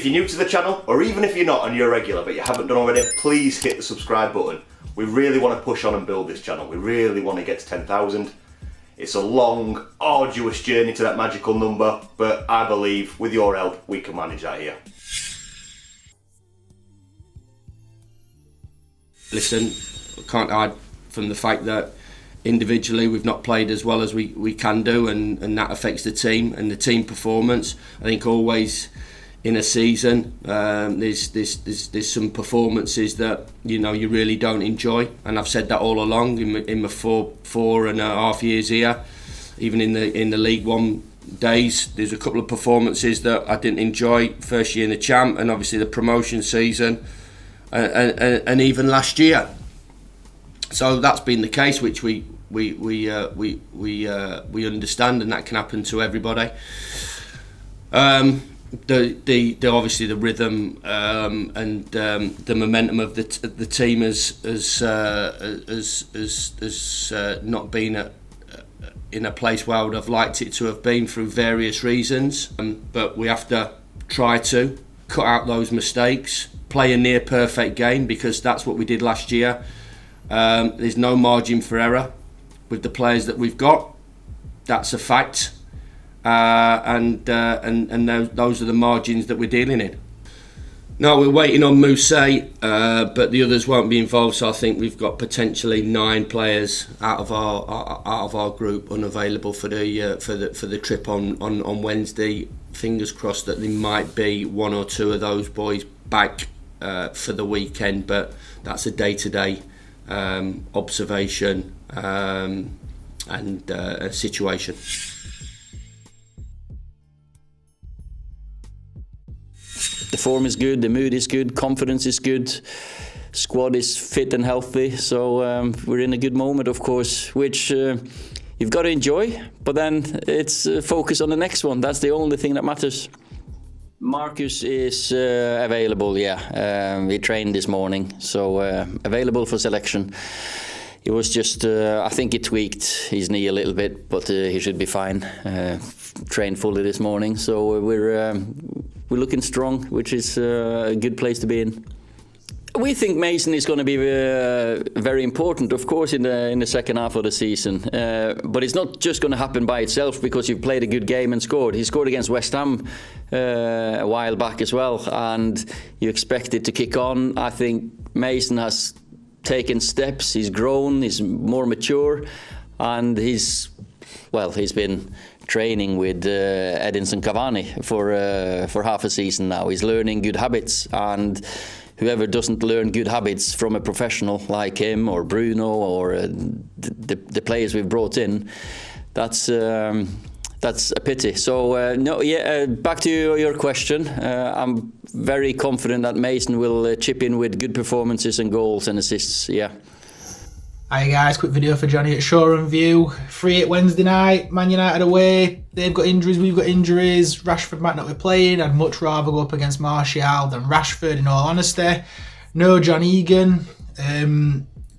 If you're new to the channel, or even if you're not and you're a regular but you haven't done already, please hit the subscribe button. We really want to push on and build this channel. We really want to get to 10,000. It's a long, arduous journey to that magical number, but I believe with your help we can manage that here. Listen, I can't hide from the fact that individually we've not played as well as we can do, and that affects the team and the team performance. I think always in a season there's some performances that you really don't enjoy, and I've said that all along in my four and a half years here. Even in the League One days, there's a couple of performances that I didn't enjoy. First year in the champ, and obviously the promotion season, and even last year. So that's been the case, which we understand, and that can happen to everybody. The obviously the rhythm and the momentum of the team has not been in a place where I would have liked it to have been through various reasons. But we have to try to cut out those mistakes, play a near perfect game, because that's what we did last year. There's no margin for error with the players that we've got. That's a fact. And those are the margins that we're dealing in. No, we're waiting on Mousse, but the others won't be involved. So I think we've got potentially 9 players out of our group unavailable for the trip on Wednesday. Fingers crossed that there might be 1 or 2 of those boys back for the weekend, but that's a day-to-day observation and a situation. The form is good, the mood is good, confidence is good, squad is fit and healthy, so we're in a good moment, of course, which you've got to enjoy, but then it's focus on the next one. That's the only thing that matters. Marcus is available, yeah. He trained this morning, so available for selection. It was just, I think he tweaked his knee a little bit, but he should be fine. Trained fully this morning, so we're looking strong, which is a good place to be in. We think Mason is going to be very important, of course, in the second half of the season. But it's not just going to happen by itself because you've played a good game and scored. He scored against West Ham a while back as well, and you expect it to kick on. I think Mason has taken steps. He's grown. He's more mature, and he's been training with Edinson Cavani for half a season now. He's learning good habits, and whoever doesn't learn good habits from a professional like him or Bruno or the players we've brought in, that's a pity. So back to your question. I'm very confident that Mason will chip in with good performances and goals and assists. Yeah. Hi guys, quick video for Johnny at Shoreham View. 3-8 Wednesday night, Man United away. They've got injuries, we've got injuries. Rashford might not be playing. I'd much rather go up against Martial than Rashford, in all honesty. No John Egan.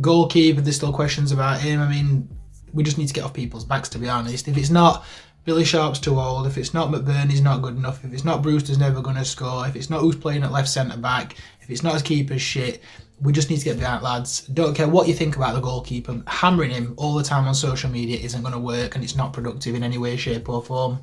Goalkeeper, there's still questions about him. I mean, we just need to get off people's backs, to be honest. If it's not Billy Sharp's too old, if it's not McBurney's not good enough, if it's not Brewster's never going to score, if it's not who's playing at left centre-back, if it's not his keeper's shit, we just need to get behind, lads. Don't care what you think about the goalkeeper. Hammering him all the time on social media isn't going to work, and it's not productive in any way, shape or form.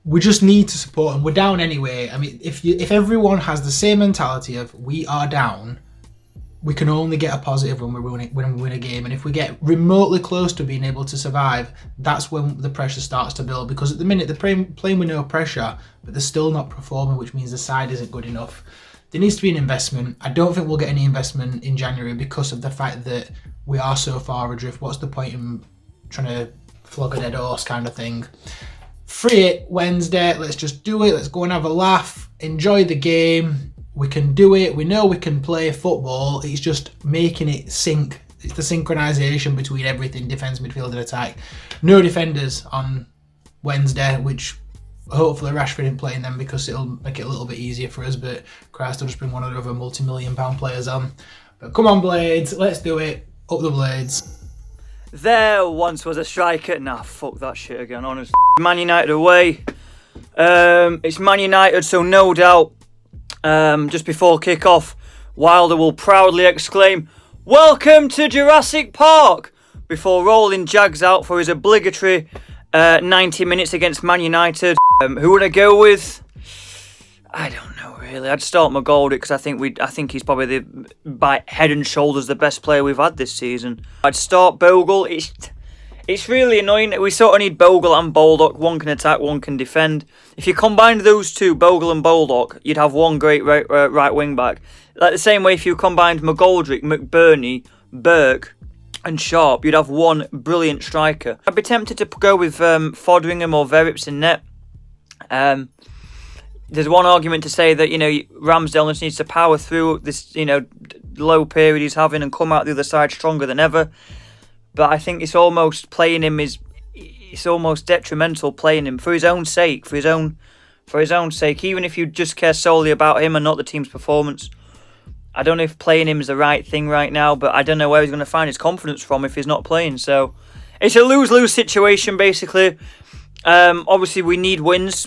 We just need to support him. We're down anyway. I mean, if everyone has the same mentality of we are down, we can only get a positive when we win a game. And if we get remotely close to being able to survive, that's when the pressure starts to build. Because at the minute, they're playing with no pressure, but they're still not performing, which means the side isn't good enough. There needs to be an investment. I don't think we'll get any investment in January because of the fact that we are so far adrift. What's the point in trying to flog a dead horse kind of thing? 3-8 Wednesday, let's just do it. Let's go and have a laugh. Enjoy the game. We can do it. We know we can play football. It's just making it sync. It's the synchronisation between everything, defence, midfield and attack. No defenders on Wednesday, which hopefully Rashford isn't playing them because it'll make it a little bit easier for us, but Christ, I'll just bring one of the other multi-million-pound players on. But come on, Blades, let's do it. Up the Blades. There once was a striker. Nah, fuck that shit again, honestly. Man United away. It's Man United, so no doubt, just before kick-off, Wilder will proudly exclaim, "Welcome to Jurassic Park!" before rolling Jags out for his obligatory 90 minutes against Man United. Who would I go with? I don't know really. I'd start McGoldrick because I think he's probably by head and shoulders the best player we've had this season. I'd start Bogle. It's really annoying. We sort of need Bogle and Baldock. One can attack, one can defend. If you combined those two, Bogle and Baldock, you'd have one great right wing back. Like the same way if you combined McGoldrick, McBurney, Burke and Sharp, you'd have one brilliant striker. I'd be tempted to go with Foderingham or Verrips in net. There's one argument to say that, Ramsdale just needs to power through this, low period he's having and come out the other side stronger than ever. But I think it's almost detrimental playing him for his own sake, for his own sake. Even if you just care solely about him and not the team's performance, I don't know if playing him is the right thing right now. But I don't know where he's going to find his confidence from if he's not playing. So it's a lose-lose situation basically. Obviously we need wins.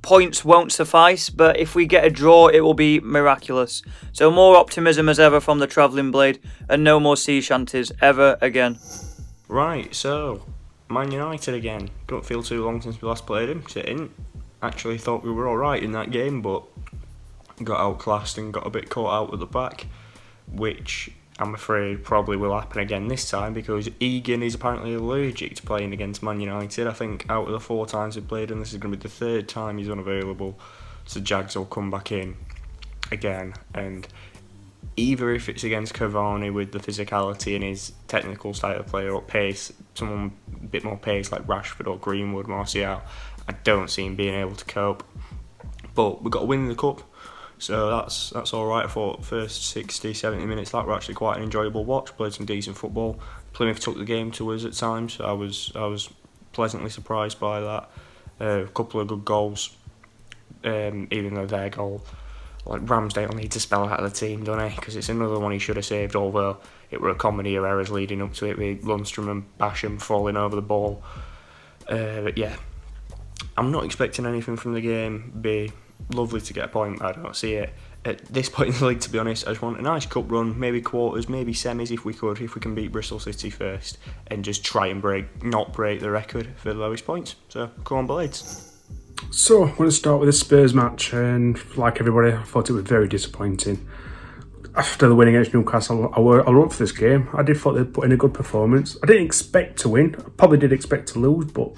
Points won't suffice, but if we get a draw, it will be miraculous. So more optimism as ever from the Travelling Blade, and no more sea shanties ever again. Right, so Man United again. Don't feel too long since we last played him. Sitting, actually thought we were alright in that game, but got outclassed and got a bit caught out at the back, which I'm afraid probably will happen again this time because Egan is apparently allergic to playing against Man United. I think out of the 4 times we've played him, this is going to be the 3rd time he's unavailable. So Jags will come back in again, and either if it's against Cavani with the physicality and his technical style of play, or pace, someone a bit more pace like Rashford or Greenwood, Martial, I don't see him being able to cope. But we've got to win the cup. So that's all right. I thought first 60, 70 minutes that were actually quite an enjoyable watch. Played some decent football. Plymouth took the game to us at times. I was pleasantly surprised by that. A couple of good goals, even though their goal, like Ramsdale need to spell out of the team, don't he? Because it's another one he should have saved. Although it were a comedy of errors leading up to it with Lundstram and Basham falling over the ball. But yeah, I'm not expecting anything from the game. Be lovely to get a point, but I don't see it at this point in the league, to be honest. I just want a nice cup run, maybe quarters, maybe semis if we can beat Bristol City first, and just try and not break the record for the lowest points. So come on, Blades. So I'm going to start with the Spurs match, and like everybody, I thought it was very disappointing. After the win against Newcastle, I were up for this game. I did thought they'd put in a good performance. I didn't expect to win. I probably did expect to lose, but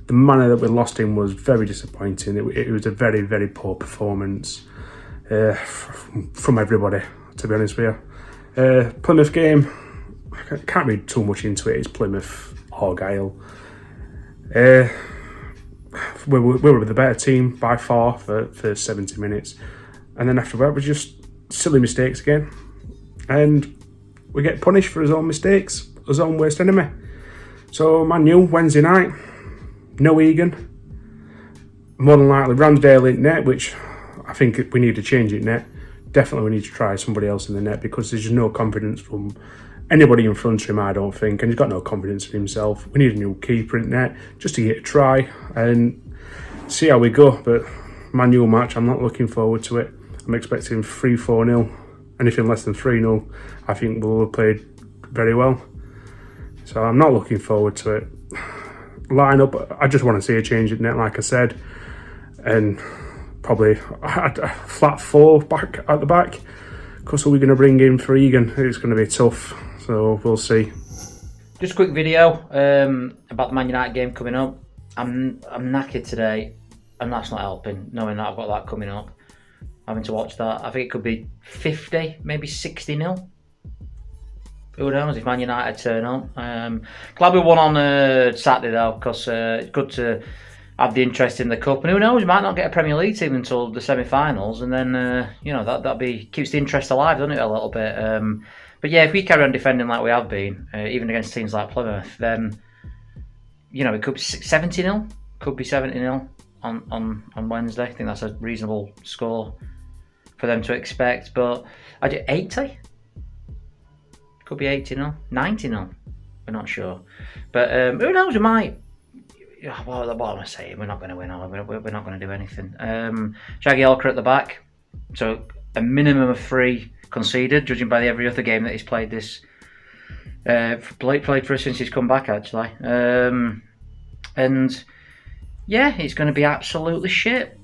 the manner that we lost in was very disappointing. It was a very, very poor performance from everybody, to be honest with you. Plymouth game, I can't read too much into it. It's Plymouth, Argyle. We were the better team by far for 70 minutes. And then after that, it was just silly mistakes again. And we get punished for his own mistakes, his own worst enemy. So Man U, Wednesday night, no Egan. More than likely Ramsdale in net, which I think we need to change it net. Definitely we need to try somebody else in the net because there's just no confidence from anybody in front of him, I don't think. And he's got no confidence in himself. We need a new keeper in net just to get a try and see how we go. But Man U match, I'm not looking forward to it. I'm expecting 3-4-0. Anything less than 3-0, I think we'll have played very well. So I'm not looking forward to it. Line up, I just want to see a change in net, like I said, and probably a flat 4 back at the back. Because we're going to bring in for Egan, it's going to be tough, so we'll see. Just a quick video about the Man United game coming up. I'm knackered today, and that's not helping, knowing that I've got that coming up. Having to watch that, I think it could be 50, maybe 60-0. Who knows if Man United turn up. Glad we won on Saturday though, because it's good to have the interest in the cup. And who knows, we might not get a Premier League team until the semi-finals, and then that keeps the interest alive, doesn't it, a little bit. But yeah, if we carry on defending like we have been, even against teams like Plymouth, then it could be 70-0, could be 70-0 on Wednesday. I think that's a reasonable score for them to expect. But I do 80. Could be 80-0, 90-0. We're not sure, but who knows? We might. what am I saying? We're not going to win, are we? We're not going to do anything. Jagielka at the back, so a minimum of 3 conceded, judging by every other game that he's played this. Played for us since he's come back, actually. And yeah, it's going to be absolutely shit.